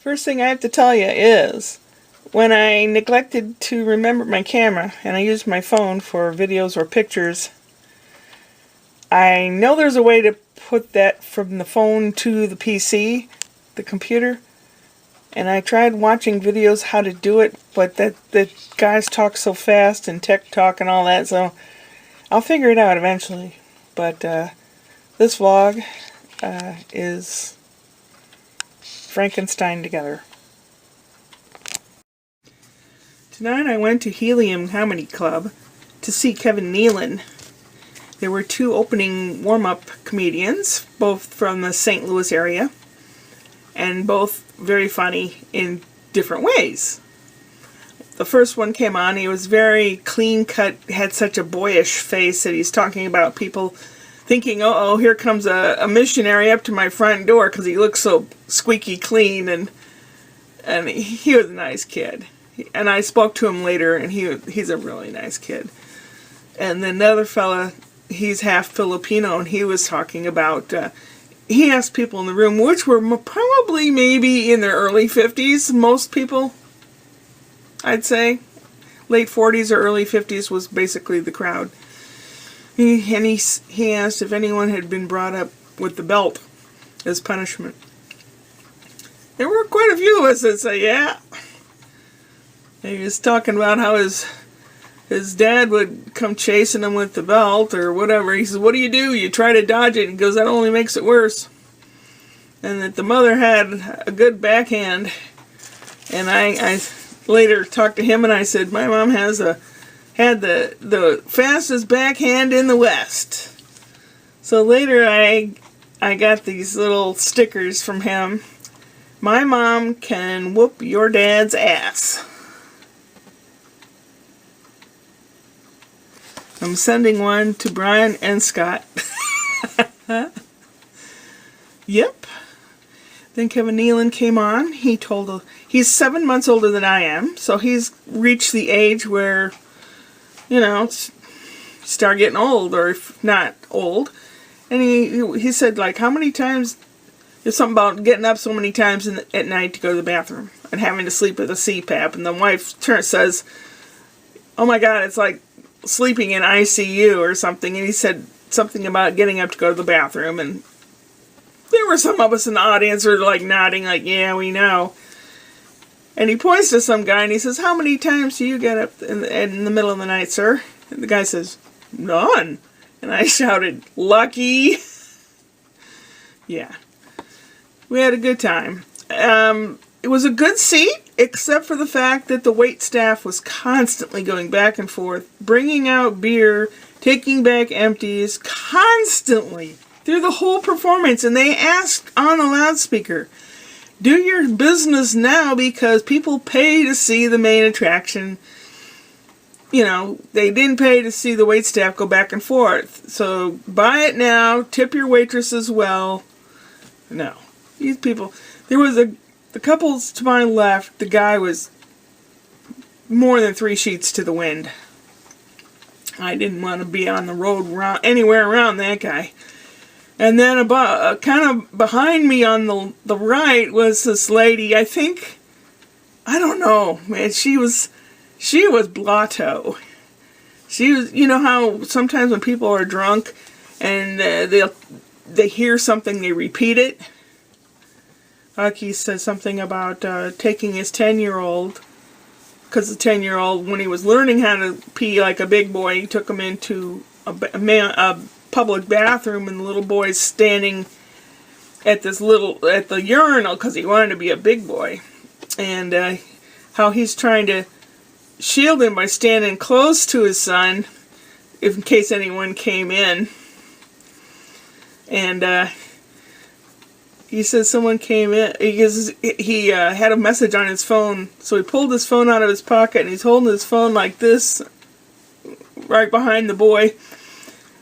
First thing I have to tell you is, when I neglected to remember my camera and I used my phone for videos or pictures, I know there's a way to put that from the phone to the PC, the computer, and I tried watching videos how to do it, but the guys talk so fast and tech talk and all that, so I'll figure it out eventually. But this vlog is Frankenstein together. Tonight I went to Helium Comedy Club to see Kevin Nealon. There were two opening warm-up comedians, both from the St. Louis area, and both very funny in different ways. The first one came on, he was very clean-cut, had such a boyish face that he's talking about people thinking, uh-oh, here comes a missionary up to my front door because he looks so squeaky clean, and he was a nice kid. And I spoke to him later, and he's a really nice kid. And then the other fella, he's half Filipino, and he was talking about, he asked people in the room, which were probably maybe in their early 50s, most people, I'd say. Late 40s or early 50s was basically the crowd. He asked if anyone had been brought up with the belt as punishment. There were quite a few of us that say, yeah. He was talking about how his dad would come chasing him with the belt or whatever. He says, what do? You try to dodge it. He goes, that only makes it worse. And that the mother had a good backhand. And I later talked to him and I said, my mom had the fastest backhand in the West. So later I got these little stickers from him. My mom can whoop your dad's ass. I'm sending one to Brian and Scott. Yep. Then Kevin Nealon came on. He's 7 months older than I am, so he's reached the age where, you know, start getting old, or if not old. And he said, like, how many times, there's something about getting up so many times at night to go to the bathroom and having to sleep with a CPAP. And the wife says, oh my God, it's like sleeping in ICU or something. And he said something about getting up to go to the bathroom. And there were some of us in the audience who were like nodding, like, yeah, we know. And he points to some guy and he says, how many times do you get up in the middle of the night, sir? And the guy says, none. And I shouted, lucky. Yeah. We had a good time. It was a good seat, except for the fact that the wait staff was constantly going back and forth, bringing out beer, taking back empties, constantly, through the whole performance. And they asked on the loudspeaker, do your business now because people pay to see the main attraction. You know, they didn't pay to see the waitstaff go back and forth. So buy it now, tip your waitresses well. No. These people, there was the couples to my left, the guy was more than 3 sheets to the wind. I didn't want to be on the road anywhere around that guy. And then about kind of behind me on the right was this lady. I don't know, man. She was blotto. She was, you know how sometimes when people are drunk and they hear something, they repeat it. Aki said something about taking his 10-year-old, because the 10-year-old, when he was learning how to pee like a big boy, he took him into a public bathroom, and the little boy's standing at the urinal because he wanted to be a big boy, and how he's trying to shield him by standing close to his son, in case anyone came in, and he says someone came in. He had a message on his phone, so he pulled his phone out of his pocket, and he's holding his phone like this, right behind the boy.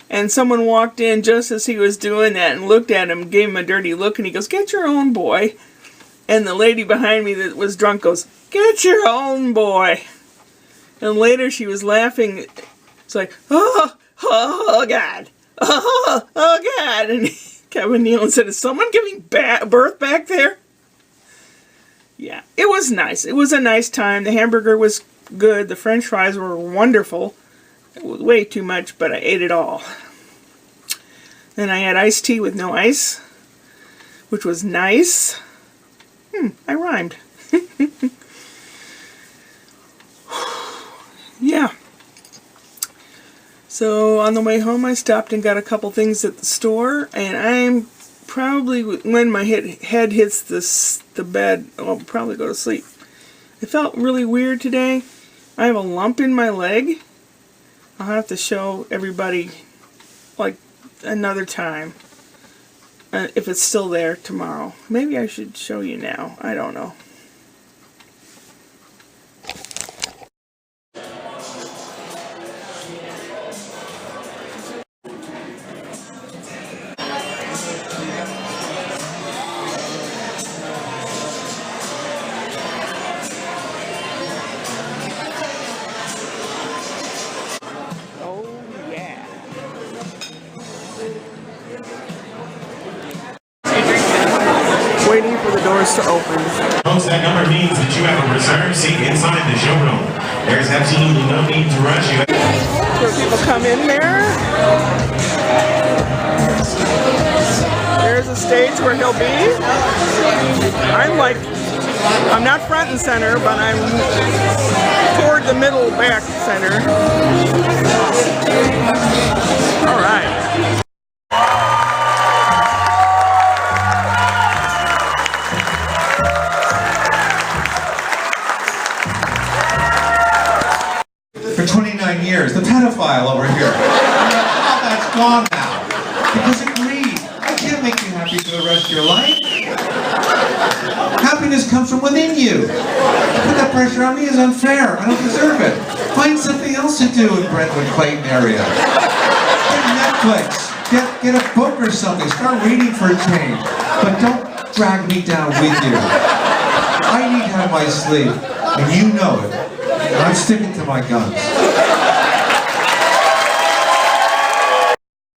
And someone walked in just as he was doing that and looked at him, gave him a dirty look, and he goes, get your own boy. And the lady behind me that was drunk goes, get your own boy. And later she was laughing. It's like, oh God. Oh God. And Kevin Nealon said, is someone giving birth back there? yeah, it was nice. It was a nice time. The hamburger was good. The French fries were wonderful. It was way too much, but I ate it all. Then I had iced tea with no ice, which was nice. I rhymed. Yeah. So on the way home, I stopped and got a couple things at the store, and I'm probably, when my head hits the bed, I'll probably go to sleep. It felt really weird today. I have a lump in my leg. I'll have to show everybody like another time if it's still there tomorrow. Maybe I should show you now. I don't know. Waiting for the doors to open. Folks, that number means that you have a reserved seat inside the showroom. There's absolutely no need to rush you. So people come in there. There's a stage where he'll be. I'm not front and center, but I'm toward the middle back center. All right. For 29 years, the pedophile over here. All that's gone now. Because of greed. I can't make you happy for the rest of your life. Happiness comes from within you. Put that pressure on me is unfair. I don't deserve it. Find something else to do in Brentwood Clayton area. Get Netflix. Get a book or something. Start reading for a change. But don't drag me down with you. I need to have my sleep, and you know it. I'm sticking to my guns.